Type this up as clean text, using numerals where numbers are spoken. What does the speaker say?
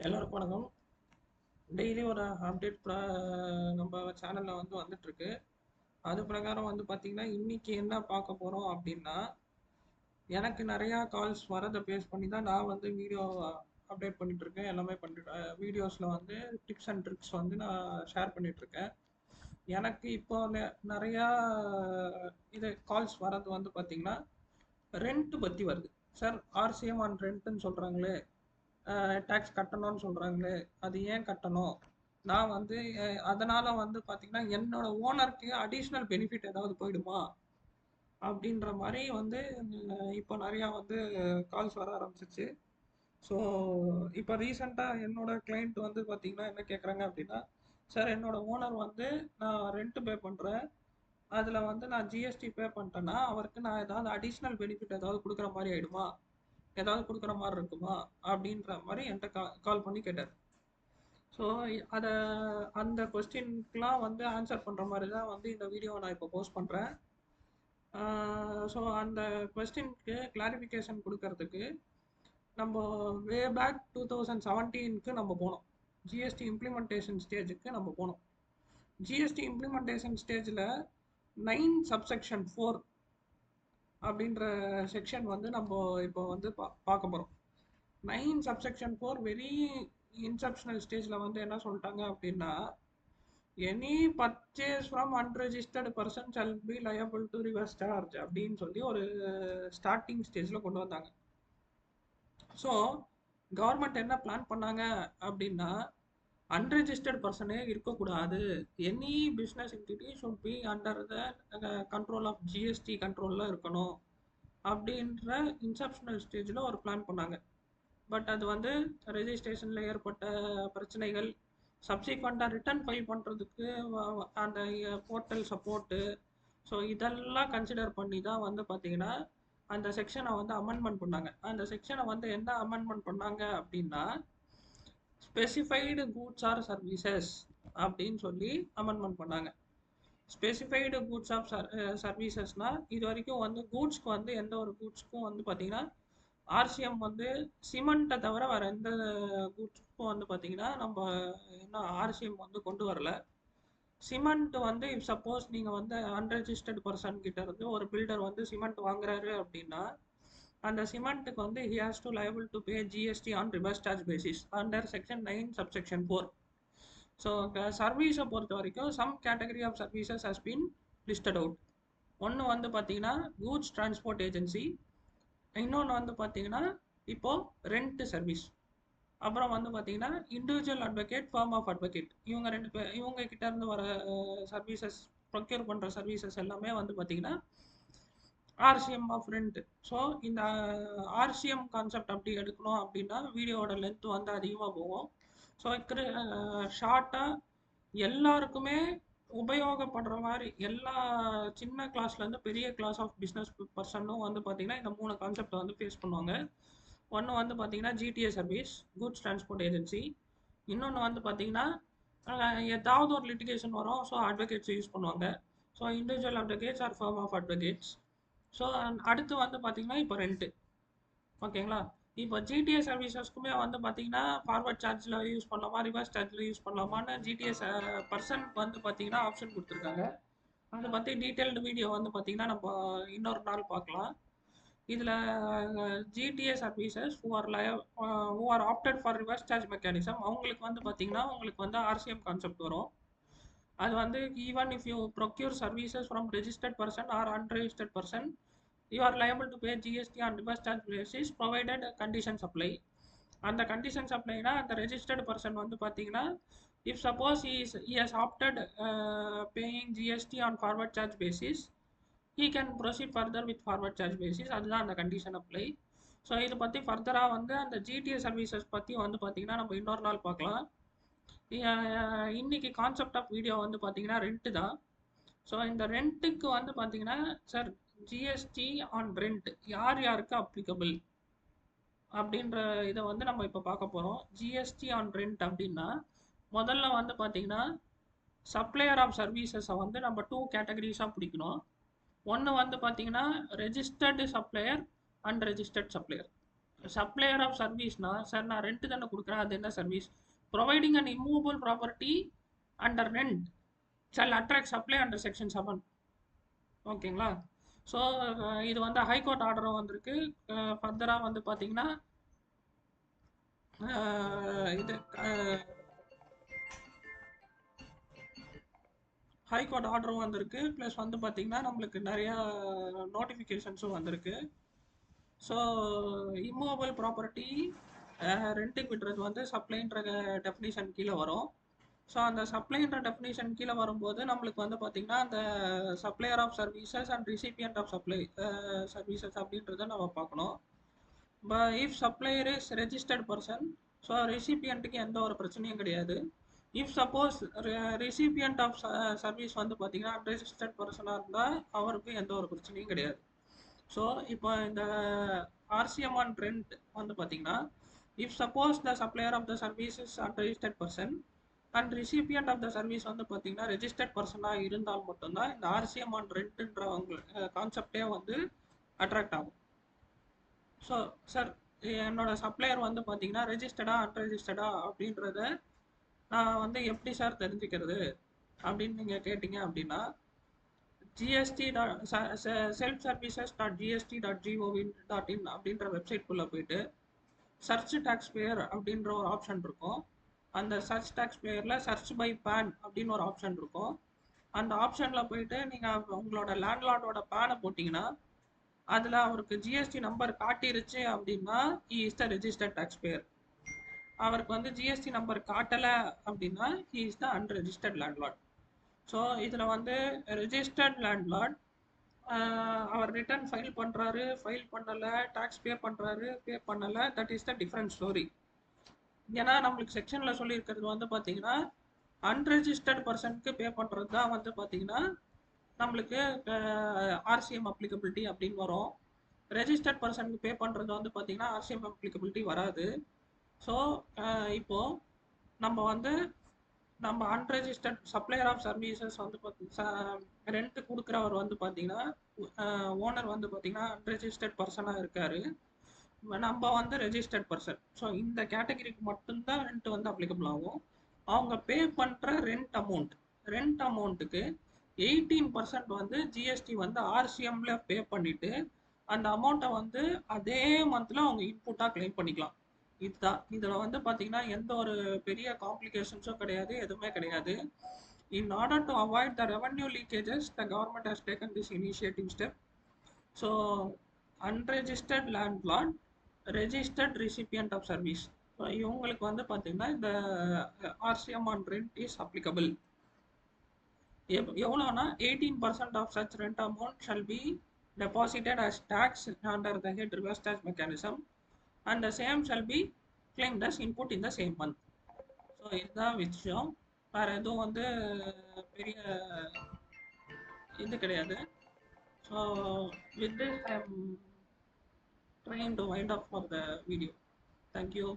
எல்லாருக்கும் வணக்கம். டெய்லி ஒரு அப்டேட் நம்ம சேனலில் வந்துட்டுருக்கு. அது பிரகாரம் பார்த்தீங்கன்னா இன்னைக்கு என்ன பார்க்க போகிறோம் அப்படின்னா, எனக்கு நிறையா கால்ஸ் வரதை பேஸ் பண்ணி தான் நான் வீடியோ அப்டேட் பண்ணிகிட்ருக்கேன். எல்லாமே பண்ணிட்டு வீடியோஸில் டிப்ஸ் அண்ட் ட்ரிக்ஸ் நான் ஷேர் பண்ணிகிட்ருக்கேன். எனக்கு இப்போ நிறையா இது கால்ஸ் வரது பார்த்தீங்கன்னா ரெண்ட் பற்றி வருது. சார், ஆர்சிஎம் ஆன் ரெண்ட்டுன்னு சொல்கிறாங்களே, டேக்ஸ் கட்டணும்னு சொல்கிறாங்களே, அது ஏன் கட்டணும்? நான் அதனால் பார்த்தீங்கன்னா என்னோட ஓனருக்கு அடிஷ்னல் பெனிஃபிட் ஏதாவது போயிடுமா அப்படின்ற மாதிரி இப்போ நிறையா கால்ஸ் வர ஆரம்பிச்சிச்சு. ஸோ இப்போ ரீசெண்டாக என்னோட கிளைண்ட் பார்த்தீங்கன்னா என்ன கேட்குறாங்க அப்படின்னா, சார் என்னோட ஓனர் நான் ரெண்ட் பே பண்ணுறேன், அதில் நான் ஜிஎஸ்டி பே பண்ணிட்டேன்னா அவருக்கு நான் ஏதாவது அடிஷ்னல் பெனிஃபிட் ஏதாவது கொடுக்குற மாதிரி ஆகிடுமா, ஏதாவது கொடுக்குற மாதிரி இருக்குமா அப்படின்ற மாதிரி என்கிட்ட கால் பண்ணி கேட்டார். ஸோ அதை அந்த கொஸ்டின்க்கெலாம் ஆன்சர் பண்ணுற மாதிரி தான் இந்த வீடியோவை நான் இப்போ போஸ்ட் பண்ணுறேன். ஸோ அந்த கொஸ்டினுக்கு கிளாரிஃபிகேஷன் கொடுக்கறதுக்கு நம்ம வே பேக் 2017க்கு நம்ம போனோம். ஜிஎஸ்டி இம்ப்ளிமெண்டேஷன் ஸ்டேஜுக்கு நம்ம போனோம். ஜிஎஸ்டி இம்ப்ளிமெண்டேஷன் ஸ்டேஜில் 9 சப்செக்ஷன் 4 அப்படின்ற செக்ஷன் நம்ம இப்போ பார்க்க போகிறோம். 9 சப்செக்ஷன் 4 வெரி இன்செப்ஷனல் ஸ்டேஜில் என்ன சொல்லிட்டாங்க அப்படின்னா, any purchase from unregistered person shall be liable to reverse charge அப்படின்னு சொல்லி ஒரு ஸ்டார்டிங் ஸ்டேஜில் கொண்டு வந்தாங்க. ஸோ கவர்மெண்ட் என்ன பிளான் பண்ணாங்க அப்படின்னா, அன்ரெஜிஸ்டர்ட் பர்சனே இருக்கக்கூடாது, any business entity should be under the control of GST கண்ட்ரோலில் இருக்கணும் அப்படின்ற இன்செப்ஷனல் ஸ்டேஜில் ஒரு பிளான் பண்ணாங்க. பட் அது ரெஜிஸ்ட்ரேஷனில் ஏற்பட்ட பிரச்சனைகள், சப்சிக்வெண்ட்டாக ரிட்டர்ன் ஃபைல் பண்ணுறதுக்கு அந்த போர்ட்டல் சப்போர்ட்டு, ஸோ இதெல்லாம் கன்சிடர் பண்ணி தான் பார்த்தீங்கன்னா அந்த செக்ஷனை அமெண்ட்மெண்ட் பண்ணாங்க. அந்த செக்ஷனை என்ன அமெண்ட்மெண்ட் பண்ணாங்க அப்படின்னா, ஸ்பெசிஃபைடு கூட்ஸ் ஆர் சர்வீசஸ் அப்படின்னு சொல்லி அமெண்ட்மெண்ட் பண்ணாங்க. ஸ்பெசிஃபைடு கூட்ஸ் ஆஃப் சர்வீசஸ்னால் இது வரைக்கும் கூட்ஸ்க்கு எந்த ஒரு கூட்ஸ்க்கும் பார்த்தீங்கன்னா ஆர்சிஎம் சிமெண்ட்டை தவிர வேறு எந்த கூட்ஸ்க்கும் பார்த்தீங்கன்னா நம்ம என்ன ஆர்சிஎம் கொண்டு வரல. சிமெண்ட் இஃப் சப்போஸ் நீங்கள் அன்ரெஜிஸ்டர்ட் பர்சன் கிட்ட இருந்து ஒரு பில்டர் சிமெண்ட் வாங்குறாரு அப்படின்னா, அந்த சிமெண்ட்டுக்கு he has to liable to pay GST on reverse charge basis under section 9 subsection 4. So சர்வீஸை பொறுத்த வரைக்கும் some category of services has been listed out. ஒன்று பார்த்தீங்கன்னா கூட்ஸ் டிரான்ஸ்போர்ட் ஏஜென்சி, இன்னொன்று பார்த்தீங்கன்னா இப்போது ரெண்ட் சர்வீஸ், அப்புறம் பார்த்தீங்கன்னா individual advocate, firm of advocate. இவங்க ரெண்டு பேர், இவங்க கிட்ட இருந்து வர சர்வீசஸ், ப்ரொக்யூர் பண்ணுற சர்வீசஸ் எல்லாமே பார்த்தீங்கன்னா ஆர்சிஎம் ஆஃப் ரெண்ட். ஸோ இந்த ஆர்சிஎம் கான்செப்ட் அப்படி எடுக்கணும் அப்படின்னா வீடியோவோட லென்த் அதிகமாக போகும். ஸோ ஷார்ட்டாக எல்லாருக்குமே உபயோகப்படுற மாதிரி எல்லா சின்ன கிளாஸ்லேருந்து பெரிய கிளாஸ் ஆஃப் பிஸ்னஸ் பர்சனும் பார்த்தீங்கன்னா இந்த 3 கான்செப்டை ஃபேஸ் பண்ணுவாங்க. ஒன்று பார்த்தீங்கன்னா GTA service, goods transport agency. இன்னொன்று பார்த்தீங்கன்னா ஏதாவது ஒரு லிட்டிகேஷன் வரும், ஸோ அட்வொகேட்ஸ் யூஸ் பண்ணுவாங்க. So individual advocates are firm of advocates. So அடுத்து பார்த்தீங்கன்னா இப்போ ரெண்ட்டு. ஓகேங்களா? இப்போ ஜிடிஏ சர்வீசஸ்க்குமே பார்த்தீங்கன்னா ஃபார்வர்ட் சார்ஜில் யூஸ் பண்ணலாமா, ரிவர்ஸ் சார்ஜில் யூஸ் பண்ணலாமான்னு ஜிடிஎஸ் பர்சனுக்கு பார்த்தீங்கன்னா ஆப்ஷன் கொடுத்துருக்காங்க. அதை பற்றி டீட்டெயில்டு வீடியோ பார்த்தீங்கன்னா நம்ம இன்னொரு நாள் பார்க்கலாம். இதில் GTA services who are opted for reverse charge mechanism அவங்களுக்கு பார்த்தீங்கன்னா உங்களுக்கு ஆர்சிஎம் கான்செப்ட் வரும். அது even if you procure services from registered person or unregistered person, you are liable to pay GST on reverse charge basis provided conditions apply. அந்த conditions applyனா அந்த registered person பார்த்தீங்கன்னா if suppose he has opted paying GST on forward charge basis, he can proceed further with forward charge basis. அதுதான் அந்த condition apply. So இதை பற்றி ஃபர்தராக அந்த GTA services பற்றி பார்த்தீங்கன்னா நம்ம இன்னொரு நாள் பார்க்கலாம். இன்னைக்கு கான்செப்ட் ஆஃப் வீடியோ பார்த்தீங்கன்னா ரெண்ட்டு தான். ஸோ இந்த ரெண்ட்டுக்கு பார்த்தீங்கன்னா சார் ஜிஎஸ்டி ஆன் ரெண்ட் யார் யாருக்கு அப்ளிகபிள் அப்படின்ற இதை நம்ம இப்போ பார்க்க போகிறோம். ஜிஎஸ்டி ஆன் ரெண்ட் அப்படின்னா முதல்ல பார்த்தீங்கன்னா சப்ளையர் ஆஃப் சர்வீசஸை நம்ம 2 கேட்டகரிஸாக பிடிக்கணும். ஒன்று பார்த்தீங்கன்னா registered supplier, unregistered supplier. Supplier of சர்வீஸ்னா சார் நான் ரெண்ட் தானே கொடுக்குறேன், அது என்ன service? Providing an immovable property under rent shall attract supply under section 7. ஓகேங்களா? ஸோ இது வந்து ஹைகோர்ட் ஆர்டரும் வந்திருக்கு. ஃபர்தராக வந்து பார்த்தீங்கன்னா இது ஹைகோர்ட் ஆர்டரும் வந்திருக்கு. ப்ளஸ் வந்து பார்த்தீங்கன்னா நம்மளுக்கு நிறையா நோட்டிஃபிகேஷன்ஸும் வந்திருக்கு. ஸோ இம்மூவபிள் ப்ராப்பர்ட்டி ரெண்ட்டுக்கு விடுறது வந்து சப்ளைன்ற டெஃபினிஷன் கீழே வரும். ஸோ அந்த சப்ளைன்ற டெஃபினிஷன் கீழே வரும்போது நம்மளுக்கு வந்து பார்த்தீங்கன்னா அந்த supplier of services and recipient of supply services அப்படின்றத நம்ம பார்க்கணும். If supplier is registered person, so ரிசிபியண்ட்டுக்கு எந்த ஒரு பிரச்சனையும் கிடையாது. If suppose recipient of service வந்து பார்த்தீங்கன்னா அன்ரெஜிஸ்டர்ட் பர்சனாக இருந்தால் அவருக்கு எந்த ஒரு பிரச்சனையும் கிடையாது. ஸோ இப்போ இந்த ஆர்சிஎம் ஆன் ரெண்ட் வந்து பார்த்தீங்கன்னா if suppose the supplier of the service is unregistered person and recipient of the service வந்து பார்த்தீங்கன்னா ரெஜிஸ்டர்ட் பர்சனாக இருந்தால் மட்டும்தான் இந்த ஆர்சிஎம் ஆன் ரெண்ட்ன்ற கான்செப்டே வந்து அட்ராக்ட் ஆகும். ஸோ சார் என்னோட சப்ளையர் வந்து பார்த்தீங்கன்னா ரெஜிஸ்டர்டா அன்ரெஜிஸ்டர்டா அப்படின்றத நான் வந்து எப்படி சார் தெரிஞ்சுக்கிறது அப்படின்னு நீங்கள் கேட்டிங்க அப்படின்னா self services dot GST dot ஜிஓவி.in அப்படின்ற வெப்சைட்குள்ளே போயிட்டு சர்ச் டாக்ஸ் பேயர் அப்படின்ற ஒரு ஆப்ஷன் இருக்கும். அந்த சர்ச் டாக்ஸ் பேயரில் சர்ச் பை பேன் அப்படின்னு ஒரு ஆப்ஷன் இருக்கும். அந்த ஆப்ஷனில் போயிட்டு நீங்கள் உங்களோட லேண்ட்லார்டோட பேனை போட்டிங்கன்னா அதில் அவருக்கு ஜிஎஸ்டி நம்பர் காட்டிருச்சு அப்படின்னா he is the registered tax payer. அவருக்கு வந்து ஜிஎஸ்டி நம்பர் காட்டலை அப்படின்னா he is the unregistered landlord. So இதில் வந்து ரெஜிஸ்டர்ட் லேண்ட்லார்ட் அவர் ரிட்டர்ன் ஃபைல் பண்ணுறாரு, ஃபைல் பண்ணலை, டேக்ஸ் பே பண்ணுறாரு, பே பண்ணலை, that is the different story. ஏன்னா நம்மளுக்கு செக்ஷனில் சொல்லியிருக்கிறது வந்து பார்த்தீங்கன்னா அன்ரெஜிஸ்டர்ட் பர்சனுக்கு பே பண்ணுறது தான் வந்து பார்த்தீங்கன்னா நம்மளுக்கு ஆர்சிஎம் அப்ளிகபிலிட்டி அப்படின்னு வரும். ரெஜிஸ்டர்ட் பர்சனுக்கு பே பண்ணுறது வந்து பார்த்தீங்கன்னா ஆர்சிஎம் அப்ளிகபிலிட்டி வராது. ஸோ இப்போது நம்ம வந்து நம்ம அன்ரெஜிஸ்டர்ட் சப்ளையர் ஆஃப் சர்வீசஸ் வந்து ரெண்ட் கொடுக்குறவர் வந்து பார்த்தீங்கன்னா ஓனர் வந்து பார்த்தீங்கன்னா அன்ரெஜிஸ்டர்ட் பர்சனாக இருக்கார், நம்ம வந்து ரெஜிஸ்டர்ட் பர்சன். ஸோ இந்த கேட்டகரிக்கு மட்டும்தான் ரெண்ட் வந்து அப்ளிகபிள் ஆகும். அவங்க பே பண்ணுற ரெண்ட் அமௌண்ட்டுக்கு 18% வந்து ஜிஎஸ்டி வந்து ஆர்சிஎம்ல பே பண்ணிட்டு அந்த அமௌண்ட்டை வந்து அதே மந்த்தில் அவங்க இன்புட்டாக கிளைம் பண்ணிக்கலாம். இதுதான் இதில் வந்து பார்த்தீங்கன்னா எந்த ஒரு பெரிய காம்ப்ளிகேஷன்ஸும் கிடையாது, எதுவுமே கிடையாது. In order to avoid the revenue leakages, the government has taken this initiative step. So, unregistered landlord, registered recipient of service. So, இவங்களுக்கு வந்து பார்த்தீங்கன்னா இந்த RCM on rent is applicable. எவ்வளோனா 18% of such rent amount shall be deposited as tax under the head reverse tax mechanism and the same shall be claimed as input in the same month. So இதுதான் விஷயம், வேறு எதுவும் வந்து பெரிய இது கிடையாது. So with this I am trying to wind up for the video. Thank you.